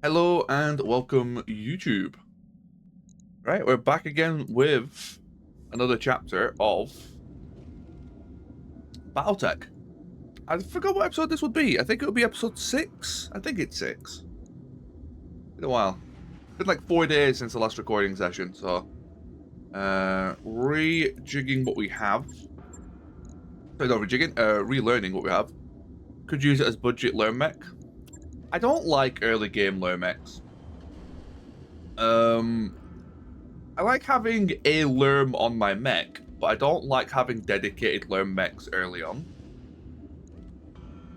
Hello and welcome, YouTube. Right, we're back again with another chapter of BattleTech. I forgot what episode this would be. I think it would be episode 6. I think it's 6. Been a while. Been like 4 days since the last recording session, so rejigging what we have. Sorry, not rejigging, relearning what we have. Could use it as budget learn mech. I don't like early game learn mechs. I like having a lerm on my mech, but I don't like having dedicated lerm mechs early on.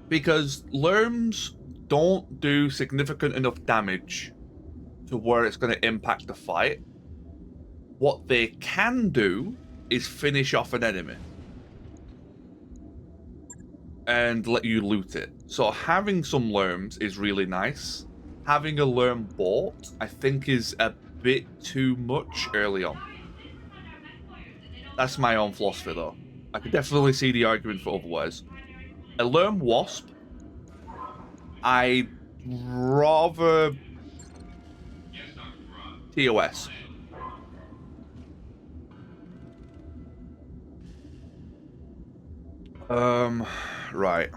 Because lerms don't do significant enough damage to where it's going to impact the fight. What they can do is finish off an enemy and let you loot it. So having some lerms is really nice. Having a lerm bought, I think, is a bit too much early on. That's my own philosophy, though. I could definitely see the argument for otherwise. A lerm wasp, I'd rather TOS. Right.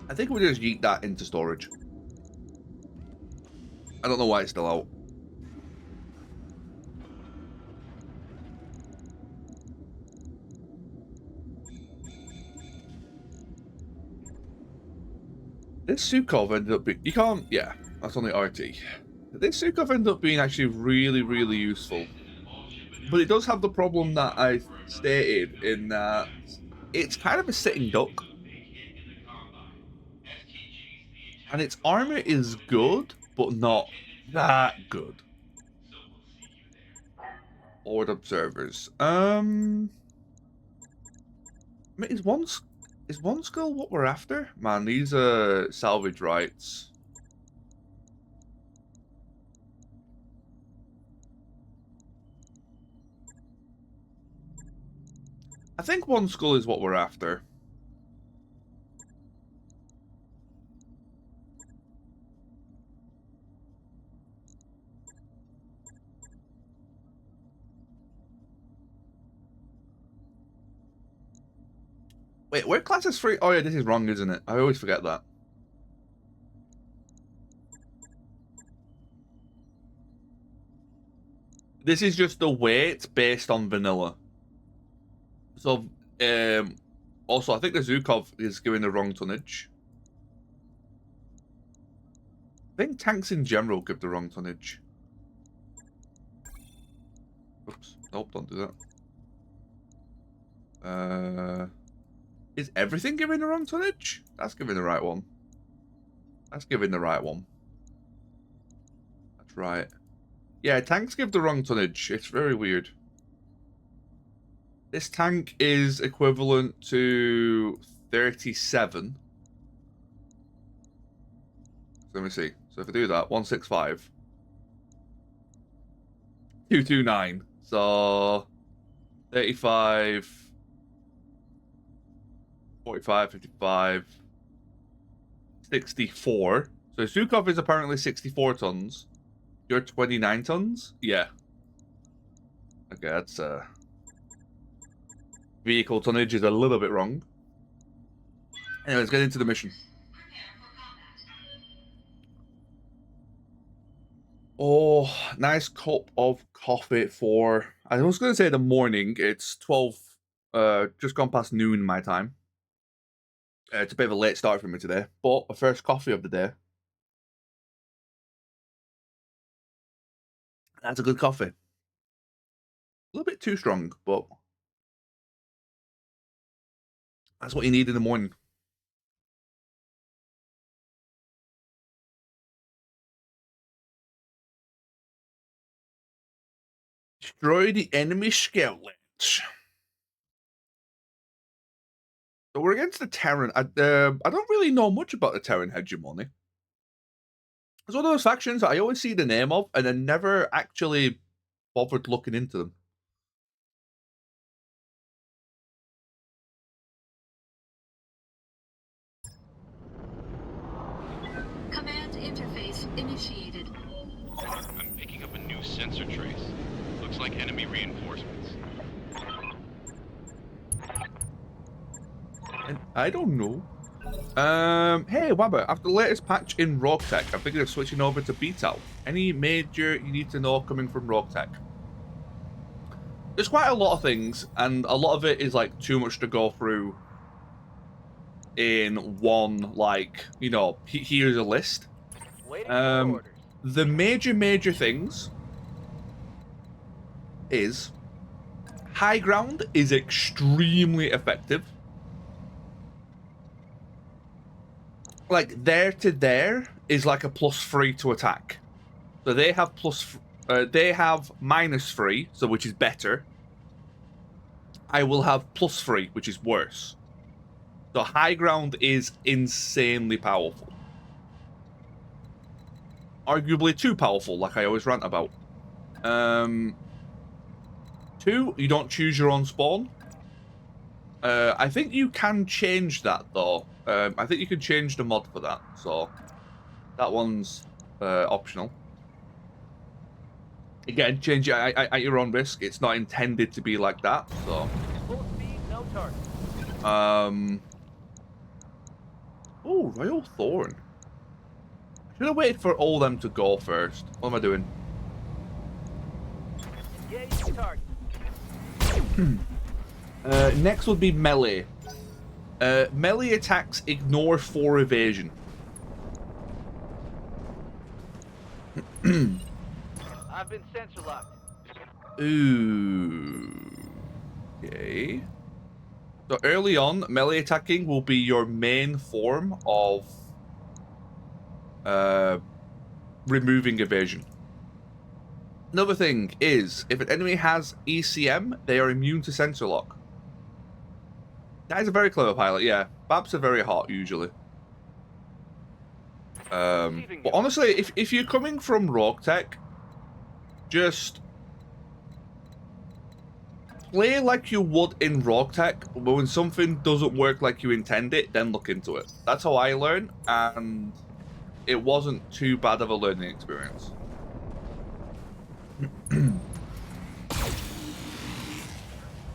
I think we just yeet that into storage. I don't know why it's still out. This Sukov ended up being... You can't... Yeah, that's only RT. This Sukov ended up being actually really, really useful. But it does have the problem that I stated in that it's kind of a sitting duck. And its armor is good, but not that good. Ord observers. I mean, is one skull what we're after? Man, these are salvage rights. I think one skull is what we're after. Wait, where class is 3? Oh yeah, this is wrong, isn't it? I always forget that. This is just the weight based on vanilla. So, also, I think the Zukov is giving the wrong tonnage. I think tanks in general give the wrong tonnage. Oops. Nope, don't do that. Is everything giving the wrong tonnage? That's giving the right one. That's giving the right one. That's right. Yeah, tanks give the wrong tonnage. It's very weird. This tank is equivalent to 37. So let me see. So if I do that, 165. 229. So 35, 45, 55, 64. So Sukov is apparently 64 tons. You're 29 tons? Yeah. Okay, that's vehicle tonnage is a little bit wrong. Anyway, let's get into the mission. Oh, nice cup of coffee for... I was going to say the morning. It's 12, just gone past noon my time. It's a bit of a late start for me today, but a first coffee of the day. That's a good coffee. A little bit too strong, but that's what you need in the morning. Destroy the enemy skeletons. So we're against the Terran. I don't really know much about the Terran hegemony. It's one of those factions that I always see the name of and then never actually bothered looking into them. Command interface initiated. I'm picking up a new sensor trace. Looks like enemy reinforcements. And I don't know. Hey, Wabba, after the latest patch in BattleTech, I'm thinking of switching over to BTAU. Any major you need to know coming from BattleTech? There's quite a lot of things, and a lot of it is, like, too much to go through in one, like, you know, here's a list. Waiting for orders. The major things is high ground is extremely effective. Like, there to there is like a +3 to attack. So they have they have -3, so which is better. I will have +3, which is worse. So high ground is insanely powerful. Arguably too powerful, like I always rant about. 2, you don't choose your own spawn. I think you can change that, though. I think you can change the mod for that, so that one's optional. Again, change it at your own risk. It's not intended to be like that, so. Full speed, no target. Oh, Royal Thorn. Should have waited for all them to go first. What am I doing? Engage the target. Next would be melee. Melee attacks ignore 4 evasion. I've been sensor locked. Ooh. Okay. So early on, melee attacking will be your main form of removing evasion. Another thing is, if an enemy has ECM, they are immune to sensor lock. That is a very clever pilot, yeah. Babs are very hot, usually. But honestly, if you're coming from BattleTech, just play like you would in BattleTech, but when something doesn't work like you intend it, then look into it. That's how I learn, and it wasn't too bad of a learning experience.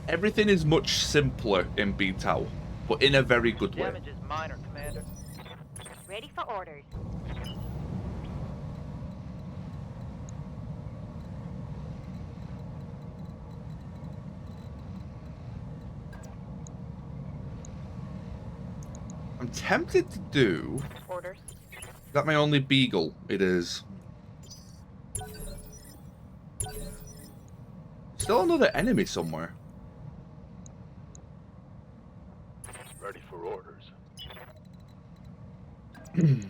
Everything is much simpler in BTAU, but in a very good way. Damage is minor, Commander. Ready for orders. I'm tempted to do... Orders. Is that my only beagle? It is. Still another enemy somewhere. Ready for orders. The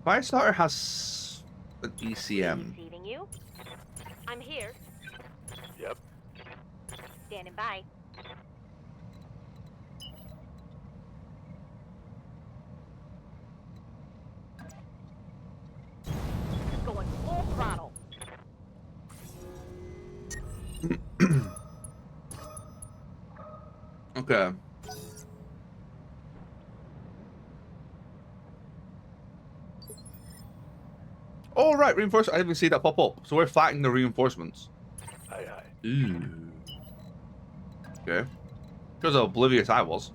Firestarter has an ECM. Receiving you. I'm here. Yep. Standing by. Going full throttle. Okay. Oh, right, reinforcement. I didn't even see that pop up. So we're fighting the reinforcements. Aye, aye. Ooh. Okay. Because how oblivious I was.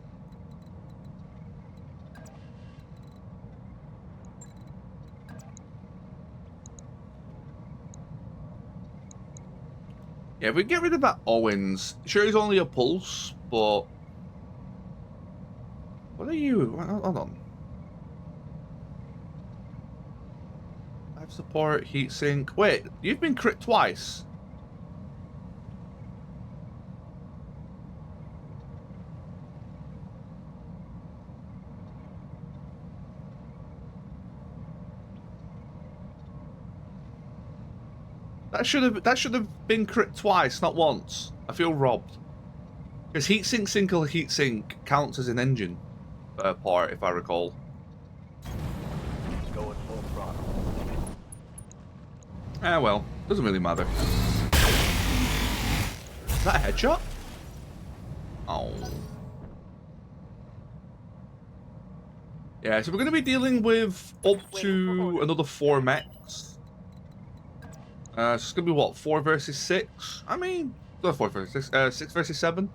Yeah, if we get rid of that Owens, sure he's only a pulse, but... What are you? Hold on. Life support, heatsink. Wait, you've been crit twice. That should have been crit twice, not once. I feel robbed. Because heatsink single heatsink counts as an engine part, if I recall. Going full throttle. Ah well, doesn't really matter. Is that a headshot? Oh. Yeah, so we're going to be dealing with up to another 4 mechs. So it's going to be what, 4 versus 6? I mean, not 4 versus 6, 6 versus 7.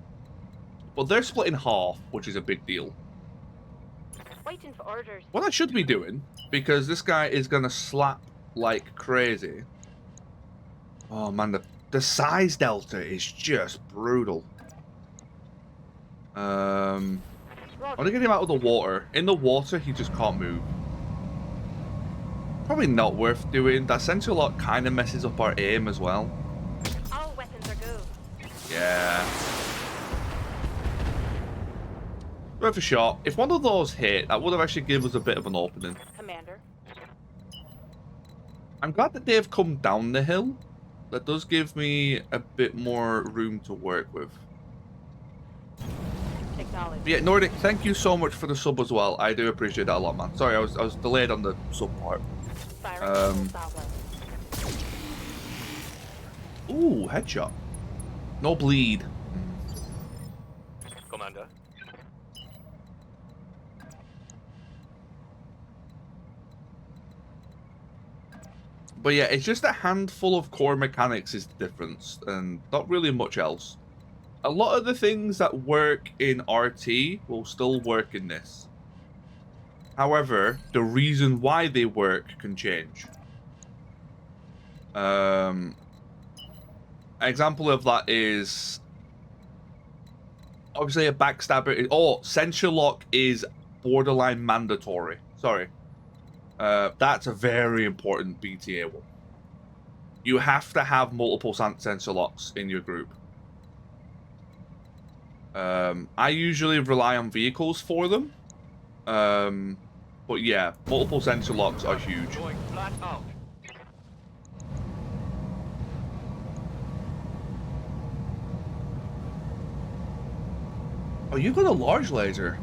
But they're split in half, which is a big deal. Waiting for orders. What I should be doing, because this guy is going to slap like crazy. Oh man, the size delta is just brutal. I want to get him out of the water. In the water, he just can't move. Probably not worth doing. That sensor lock kind of messes up our aim as well. All weapons are go. Yeah. Worth a shot. If one of those hit, that would have actually given us a bit of an opening. Commander. I'm glad that they've come down the hill. That does give me a bit more room to work with. Acknowledge. Yeah, Nordic, thank you so much for the sub as well. I do appreciate that a lot, man. Sorry, I was delayed on the sub part. Ooh, headshot. No bleed. Commander. But yeah, it's just a handful of core mechanics is the difference, and not really much else. A lot of the things that work in RT will still work in this. However, the reason why they work can change. An example of that is obviously a backstabber. Sensor lock is borderline mandatory. Sorry. That's a very important BTAU. You have to have multiple sensor locks in your group. I usually rely on vehicles for them. But yeah, multiple sensor locks are huge. Going flat out. Oh, you got a large laser.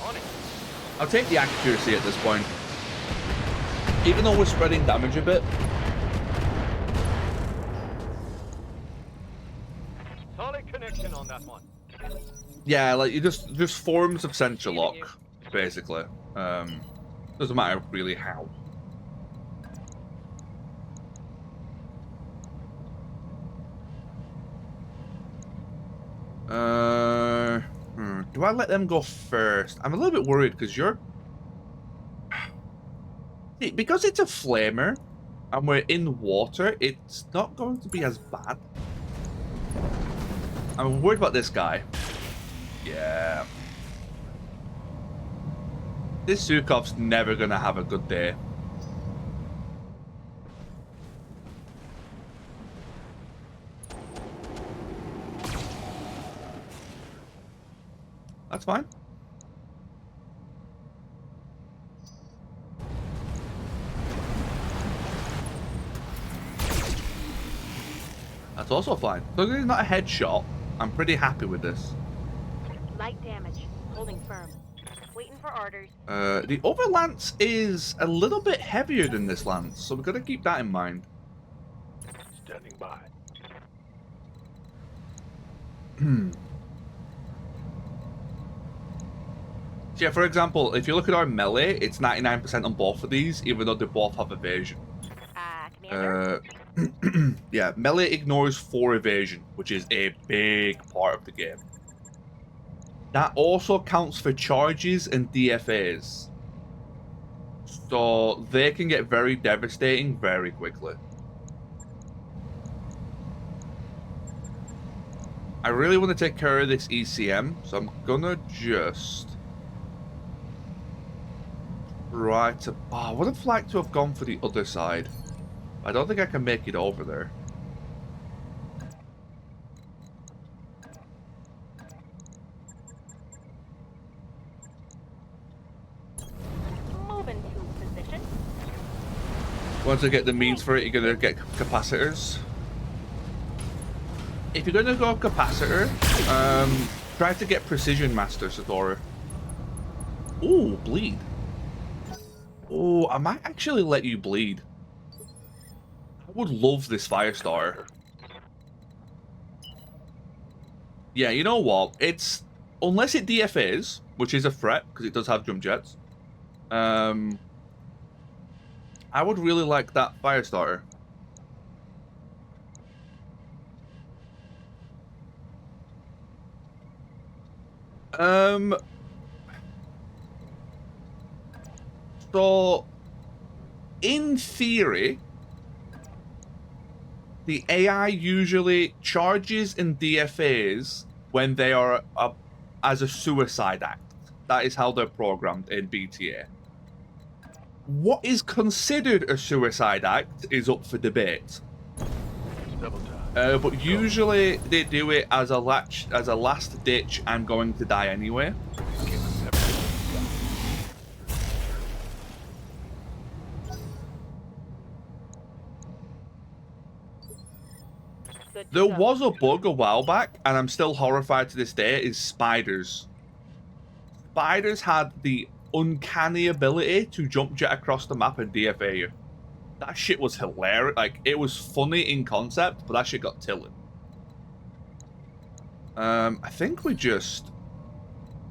On it. I'll take the accuracy at this point. Even though we're spreading damage a bit. Solid connection on that one. Yeah, like you just forms of sensor lock, basically. Doesn't matter really how. Do I let them go first? I'm a little bit worried because See, because it's a flamer and we're in water, it's not going to be as bad. I'm worried about this guy. Yeah. This Sukhov's never gonna have a good day. That's fine. That's also fine. So it's not a headshot. I'm pretty happy with this. Light damage. Holding firm. Waiting for orders. The other lance is a little bit heavier than this lance, so we've got to keep that in mind. Standing by. So yeah, for example, if you look at our melee, it's 99% on both of these, even though they both have evasion. Commander. Yeah, melee ignores 4 evasion, which is a big part of the game. That also counts for charges and DFAs. So they can get very devastating very quickly. I really want to take care of this ECM, so I'm gonna just try to... Oh, I would have liked to have gone for the other side. I don't think I can make it over there. Moving to position. Once I get the means for it, you're gonna get capacitors. If you're gonna go capacitor, try to get precision master, Satora. Ooh, bleed. Oh, I might actually let you bleed. I would love this Firestar. Yeah, you know what? It's unless it DFAs, which is a threat because it does have jump jets. I would really like that fire starter. So in theory, the AI usually charges and DFAs when they are as a suicide act. That is how they're programmed in BTA. What is considered a suicide act is up for debate. Double time. But usually they do it as a last ditch. I'm going to die anyway. Good to There go. was a bug a while back, and I'm still horrified to this day, is spiders. Spiders had the uncanny ability to jump jet across the map and DFA you. That shit was hilarious. Like, it was funny in concept, but that shit got tilted. I think we just...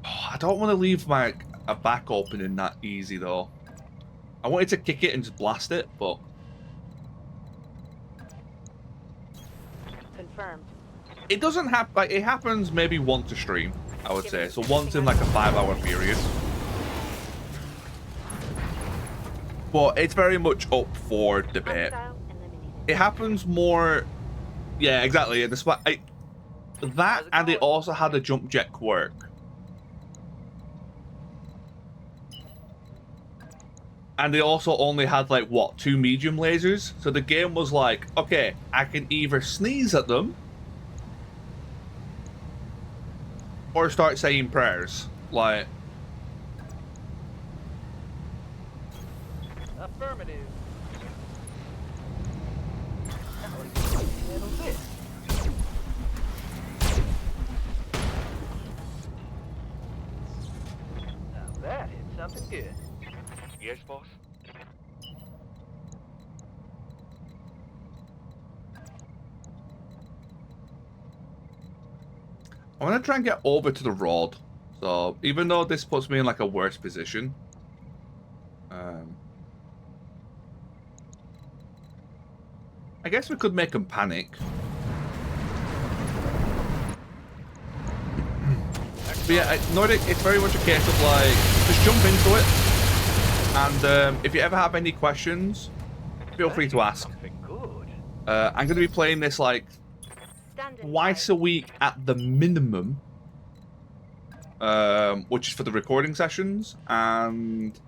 Oh, I don't want to leave a back opening that easy, though. I wanted to kick it and just blast it, but... Confirmed. It doesn't happen... Like, it happens maybe once a stream, I would say. So once in, like, a 5-hour period. But it's very much up for debate. Hostile eliminated. It happens more... Yeah, exactly. That, and it also had a jump jet quirk. And they also only had, like, what, 2 medium lasers? So the game was like, okay, I can either sneeze at them or start saying prayers. Like... Affirmative. Now that hit something good. Yes, boss. I want to try and get over to the rod. So, even though this puts me in, like, a worse position. I guess we could make them panic. But yeah, Nordic, it's very much a case of, like, just jump into it. And if you ever have any questions, feel free to ask. Something good. I'm going to be playing this, like, Standing twice by. a week at the minimum. Which is for the recording sessions. And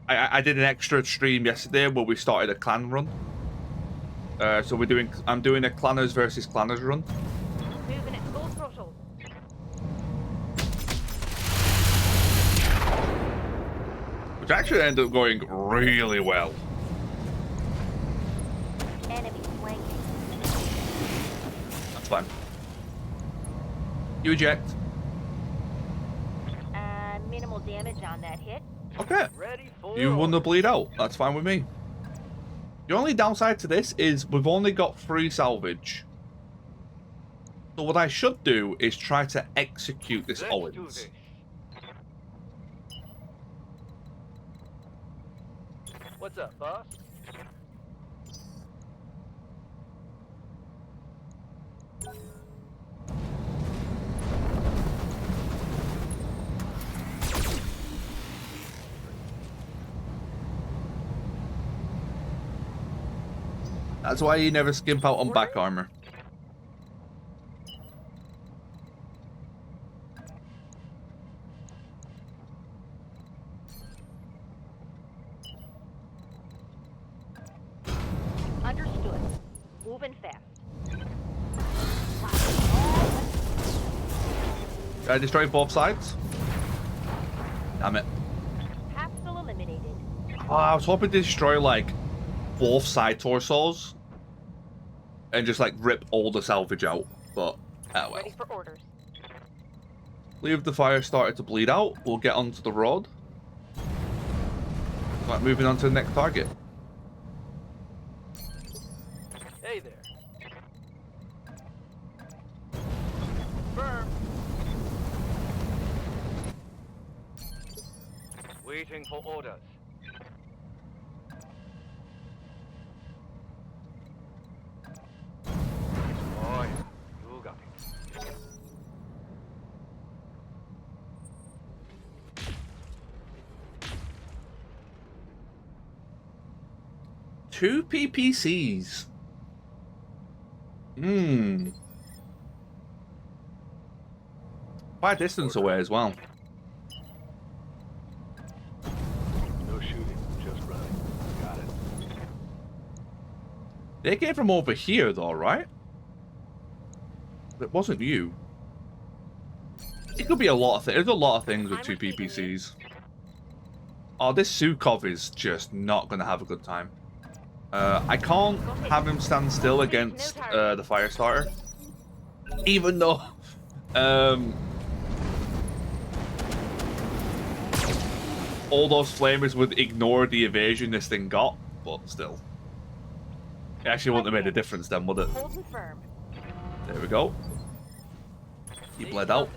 I did an extra stream yesterday where we started a clan run. So I'm doing a clanners versus clanners run. Moving at full throttle. Which actually ended up going really well. Enemy flanking. That's fine. You eject. Minimal damage on that hit. Okay. Ready for You won the orders. bleed out. That's fine with me. The only downside to this is we've only got 3 salvage. So what I should do is try to execute this Let's do Owens. this. What's up, boss? That's why you never skimp out on back armor. Understood. Moving fast. Did I destroy both sides? Damn it. Capsule eliminated. Oh, I was hoping to destroy, like, both side torsos. And just, like, rip all the salvage out. But, oh well. Ready for orders. Leave the fire starter to bleed out. We'll get onto the rod. Right, moving on to the next target. Hey there. Firm. Waiting for orders. Oh, yeah. You got it. Two PPCs. Quite a distance away as well. No shooting, just running. Got it. They came from over here, though, right? It wasn't you. It could be a lot of things. There's a lot of things with two PPCs. Oh, this Sukhov is just not going to have a good time. I can't have him stand still against the Firestarter. Even though... all those flamers would ignore the evasion this thing got, but still. It actually wouldn't have made a difference then, would it? Holding firm. There we go. He bled out.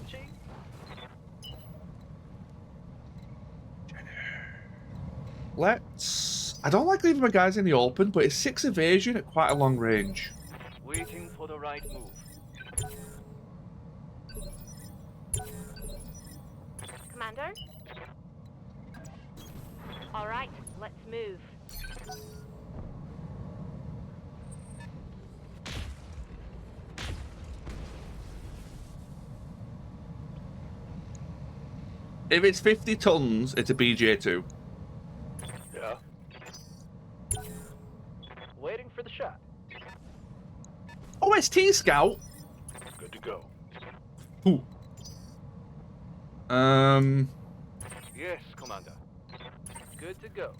Let's... I don't like leaving my guys in the open, but it's 6 evasion at quite a long range. Waiting for the right move. Commander? All right, let's move. If it's 50 tons, it's a BJ2. Yeah. Waiting for the shot. OST Scout? Good to go. Ooh. Yes, Commander. Good to go.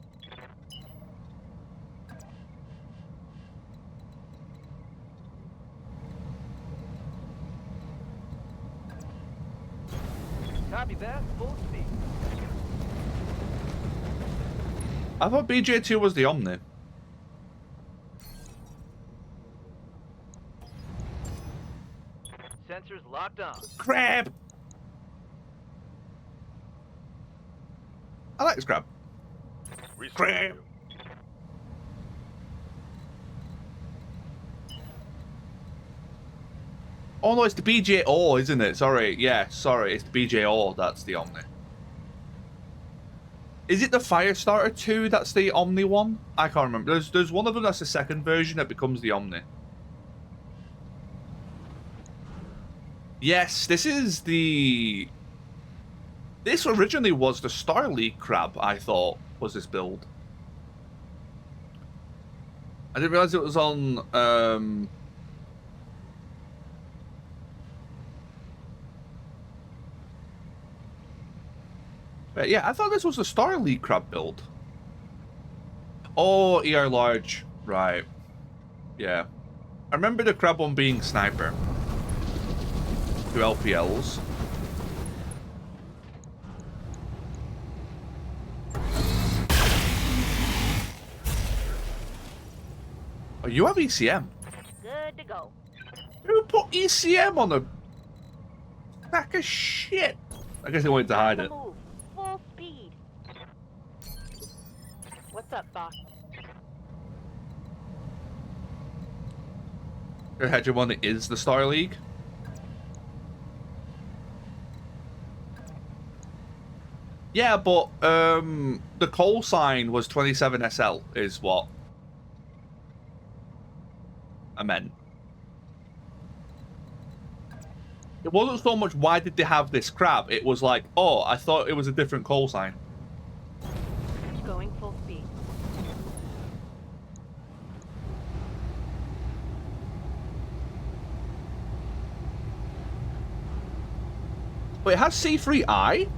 Copy that. Full speed. I thought BJ2 was the Omni. Sensors locked on. Crab! I like this crab. Crab! Oh no, it's the BJO, isn't it? Sorry, yeah, sorry, it's the BJO that's the Omni. Is it the Firestarter 2 that's the Omni one? I can't remember. There's one of them that's the second version that becomes the Omni. Yes, this is the... This originally was the Star League crab, I thought, was this build. I didn't realize it was on... But yeah, I thought this was the Star League crab build. Oh, ER large. Right. Yeah. I remember the crab one being sniper. 2 LPLs. Oh, you have ECM. Good to go. Who put ECM on a sack of shit? I guess they wanted to hide it. Move. Full speed. What's up, boss? Your hegemony is the Star League. Yeah, but the call sign was 27 SL is what I meant. It wasn't so much why did they have this crab, it was like, oh, I thought it was a different call sign. Going full speed. But it has C3I?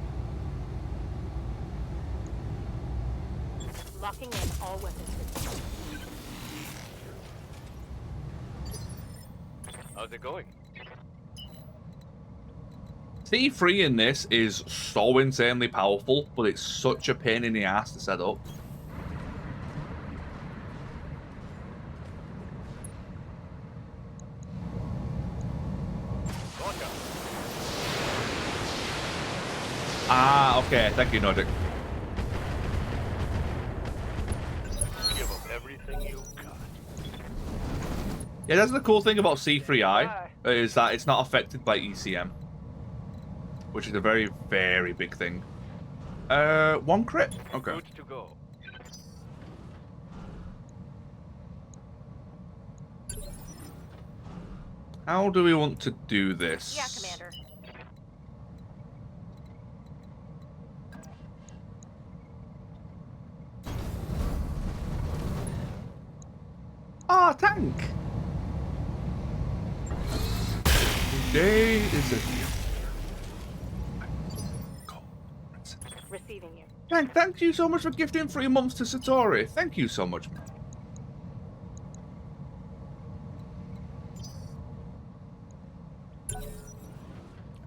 Locking in all weapons systems. How's it going? C3 in this is so insanely powerful, but it's such a pain in the ass to set up. Ah, okay. Thank you, Nordic. Yeah, that's the cool thing about C3I, Bye. is that it's not affected by ECM. Which is a very, very big thing. 1 crit? Okay. Good to go. How do we want to do this? Yeah, Commander. Ah, tank! Today is a... Receiving you. Thank you so much for gifting 3 months to Satori. Thank you so much, man.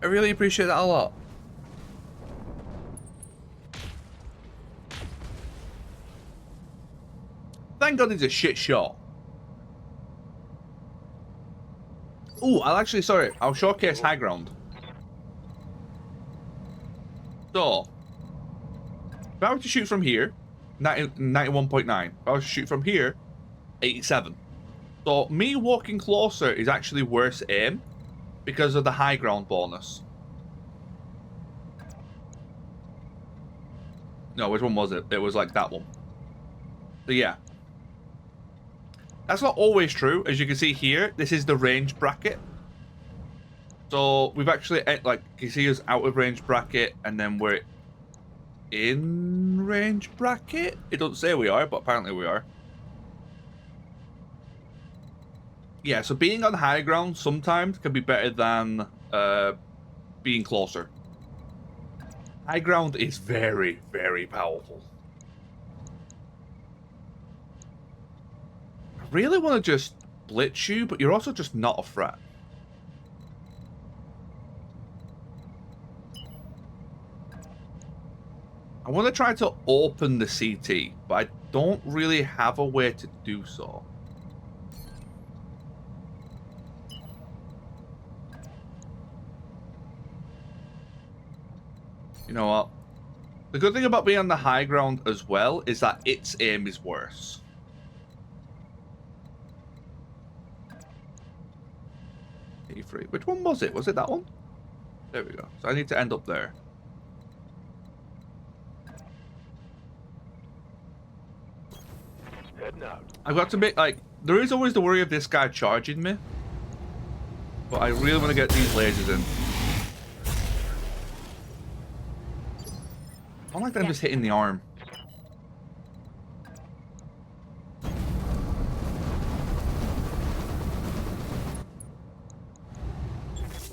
I really appreciate that a lot. Thank God it's a shit shot. Ooh, I'll showcase high ground. So, if I were to shoot from here, 91.9. If I were to shoot from here, 87. So, me walking closer is actually worse aim because of the high ground bonus. No, which one was it? It was like that one. So, yeah. That's not always true. As you can see here, this is the range bracket. So, we've actually, like, you see us out of range bracket, and then we're in range bracket? It doesn't say we are, but apparently we are. Yeah, so being on high ground sometimes can be better than being closer. High ground is very, very powerful. I really want to just blitz you, but you're also just not a threat. I want to try to open the CT, but I don't really have a way to do so. You know what? The good thing about being on the high ground as well is that its aim is worse. E3. Which one was it? Was it that one? There we go. So I need to end up there. Heading out. I've got to make, like, there is always the worry of this guy charging me. But I really want to get these lasers in. I don't like them just hitting the arm.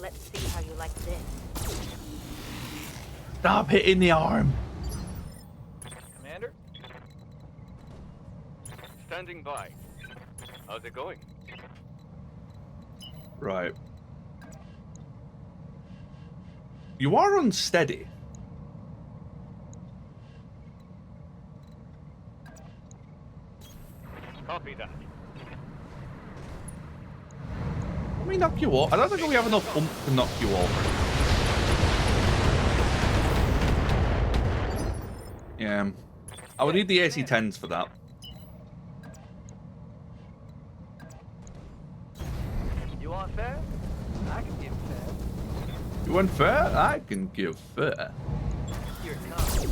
Let's see how you like this. Stop hitting the arm. Commander? Standing by. How's it going? Right. You are unsteady. Copy that. Let me knock you off. I don't think we have enough oomph to knock you over. Yeah. I would need the AC-10s for that. You want fair? I can give fair. You want fair? I can give fair. Here it comes.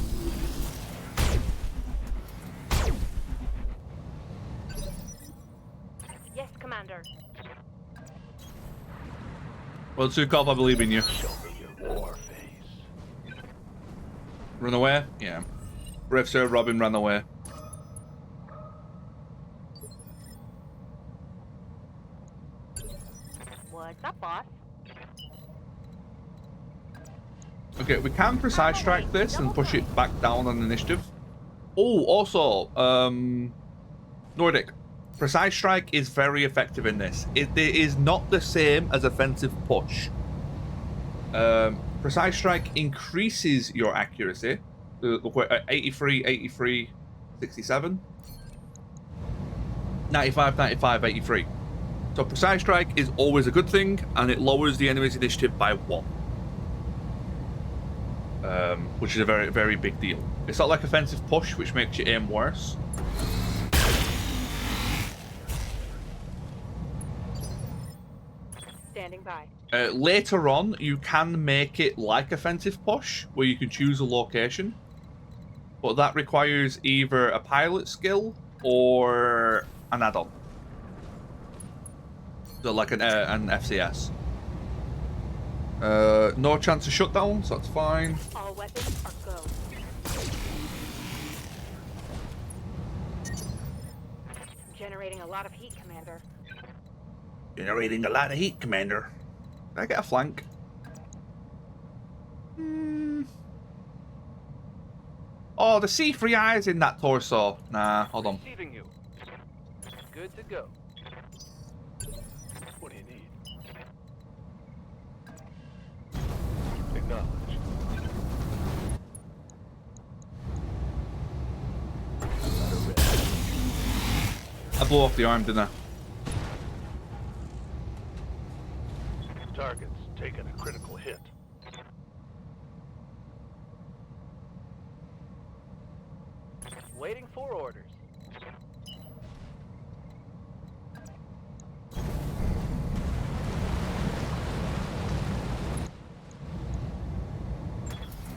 Yes, Commander. Well, Sukov, I believe in you. Show me your war face. Run away? Yeah. Brave Sir Robin ran away. What's up, boss? Okay, we can precise strike this and push it back down on initiative. Oh, also, Nordic. Precise strike is very effective in this. It is not the same as offensive push. Precise strike increases your accuracy. Look, 83, 83, 67. 95, 95, 83. So precise strike is always a good thing, and it lowers the enemy's initiative by 1. Which is a very, very big deal. It's not like offensive push, which makes your aim worse. Standing by. Later on, you can make it like offensive push, where you can choose a location. But that requires either a pilot skill or an add-on. So like an FCS. No chance of shutdown, so that's fine. All weapons are go. Generating a lot of heat, Commander. Generating a lot of heat, Commander. Can I get a flank? Oh, the C3 eyes in that torso. Nah, hold on. Receiving you. Good to go. What do you need? Acknowledge. I blew off the arm, didn't I? Target's taken a critical hit. Waiting for orders.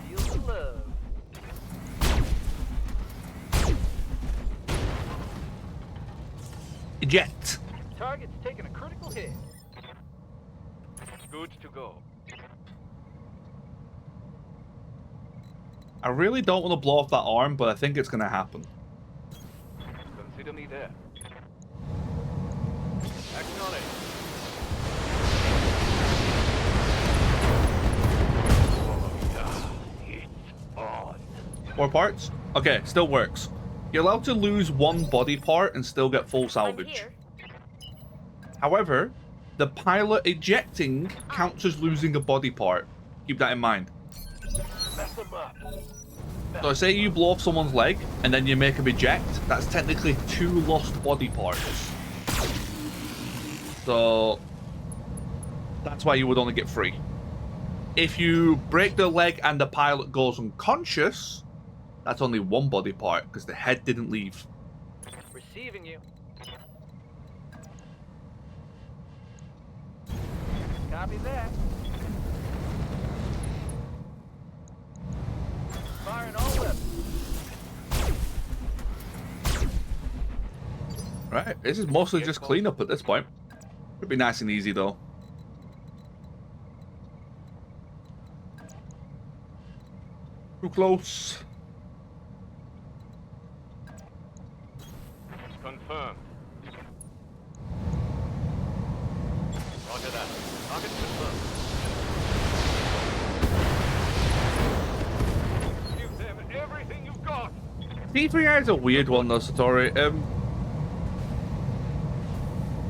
Feel the love. Eject. Target's taken a critical hit. Good to go. I really don't want to blow off that arm, but I think it's going to happen. Consider me there. Action on it. It's on. More parts? Okay, still works. You're allowed to lose one body part and still get full I'm salvage. here. However, the pilot ejecting counts as losing a body part. Keep that in mind. Mess them up. So say you blow off someone's leg and then you make them eject, that's technically 2 lost body parts. So that's why you would only get 3. If you break the leg and the pilot goes unconscious, that's only 1 body part because the head didn't leave. Receiving you. Copy that. Firing all weapons. Right, this is mostly just cleanup at this point. Should be nice and easy though. Too close. Confirmed. Roger that. Target confirmed. Give them everything you've got. C3I is a weird one though, Satori.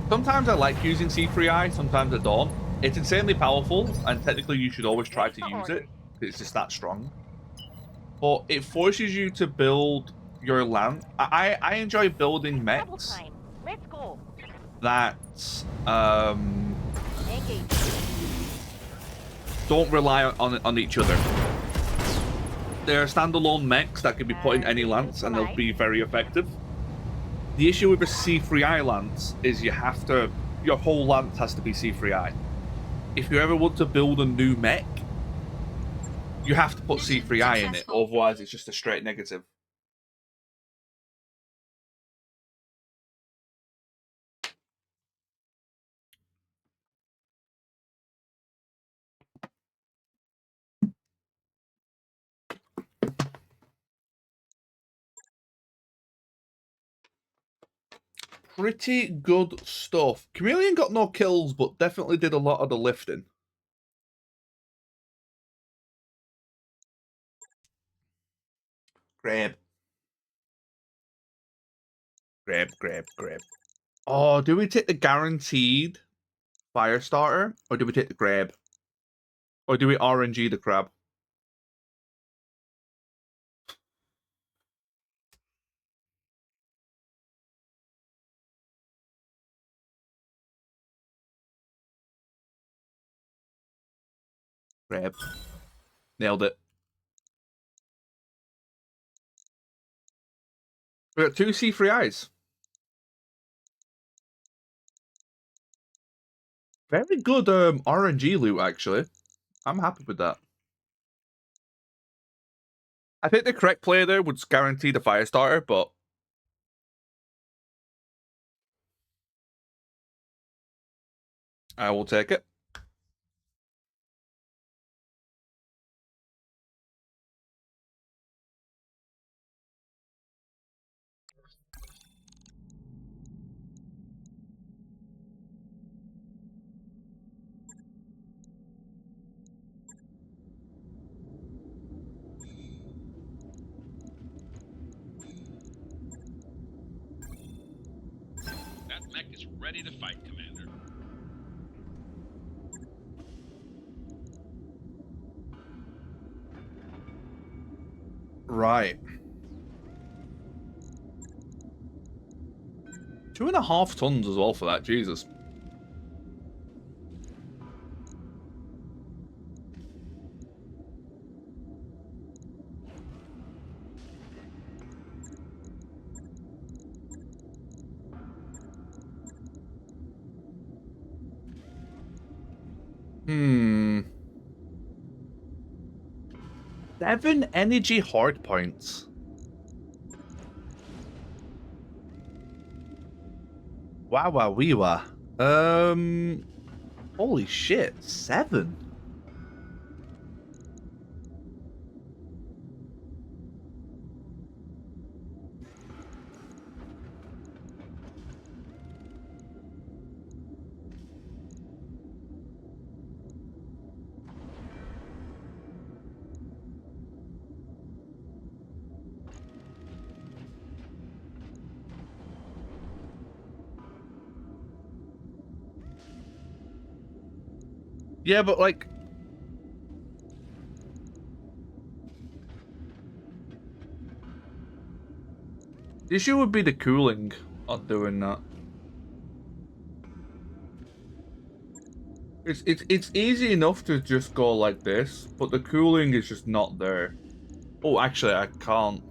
Sometimes I like using C3I, sometimes I don't. It's insanely powerful, and technically you should always try to use it. It's just that strong. But it forces you to build your land. I enjoy building Double mechs time. Let's go. that Engage. don't rely on each other. They're standalone mechs that can be put in any lance and they'll be very effective. The issue with a C3I lance is your whole lance has to be C3I. If you ever want to build a new mech, you have to put C3I in it, otherwise it's just a straight negative. Pretty good stuff. Chameleon got no kills, but definitely did a lot of the lifting. Grab. Grab, grab, grab. Oh, do we take the guaranteed fire starter? Or do we take the grab? Or do we RNG the crab? Grab. Nailed it. We got 2 C3Is. Very good RNG loot, actually. I'm happy with that. I think the correct player there would guarantee the fire starter, but I will take it. That mech is ready to fight, Commander. Right. 2.5 tons as well for that, Jesus. Hmm. 7 energy hard points. Wow, wow, wee wah. Holy shit, 7. Yeah, but like, the issue would be the cooling on doing that. It's easy enough to just go like this, but the cooling is just not there. Oh, actually, I can't.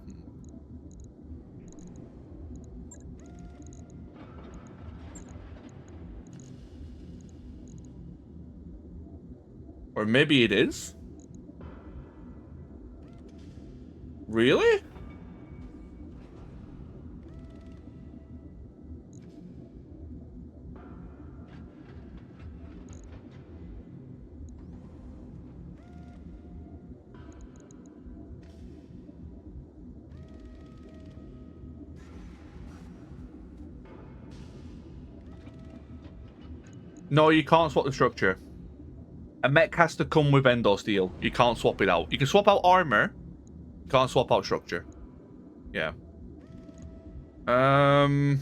Or maybe it is? Really? No, you can't swap the structure. A mech has to come with endo steel. You can't swap it out. You can swap out armor. You can't swap out structure. Yeah. Um...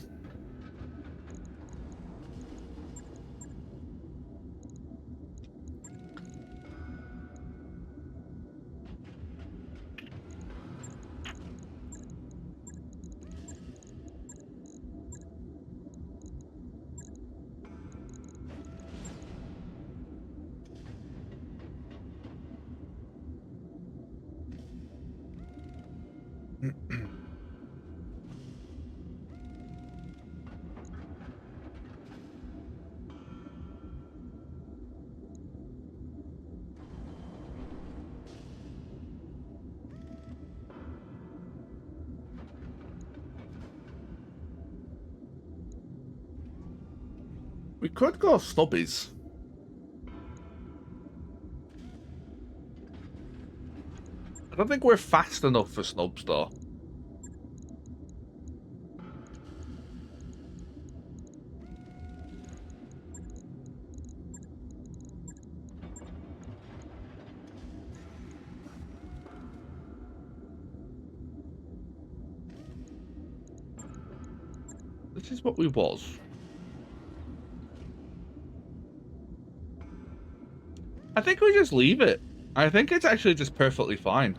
We could go snubbies. I don't think we're fast enough for snubs, though. This is what we was. I think we just leave it. I think it's actually just perfectly fine.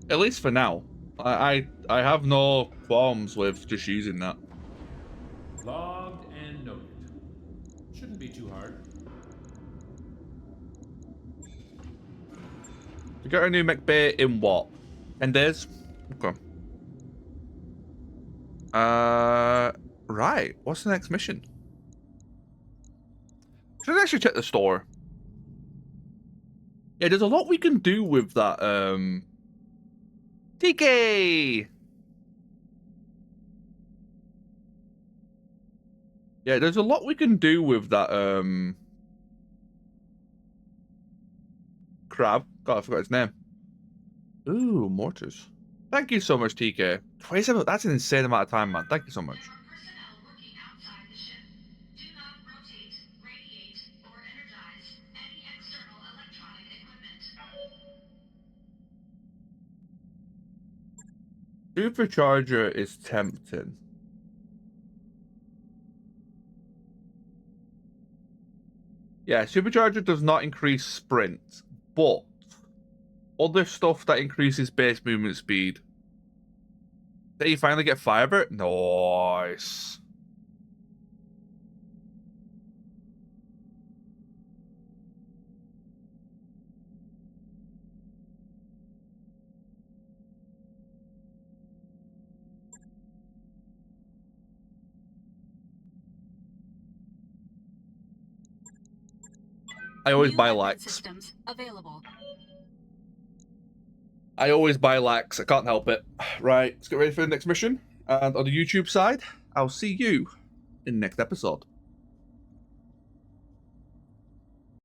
At least for now. I have no qualms with just using that. Logged and noted. Shouldn't be too hard. We got our new mech bay in what? 10 days? Okay. Right. What's the next mission? Should I actually check the store? Yeah, there's a lot we can do with that, TK! Yeah, there's a lot we can do with that, crab. God, I forgot his name. Ooh, mortars. Thank you so much, TK. 27, that's an insane amount of time, man. Thank you so much. Personnel working outside the ship. Do not rotate, radiate, or energize any external electronic equipment. Supercharger is tempting. Yeah, supercharger does not increase sprint, but other stuff that increases base movement speed. Did you finally get Firebird? Nice. I always buy lax. Systems available. I always buy lax. I can't help it. Right, let's get ready for the next mission. And on the YouTube side, I'll see you in the next episode.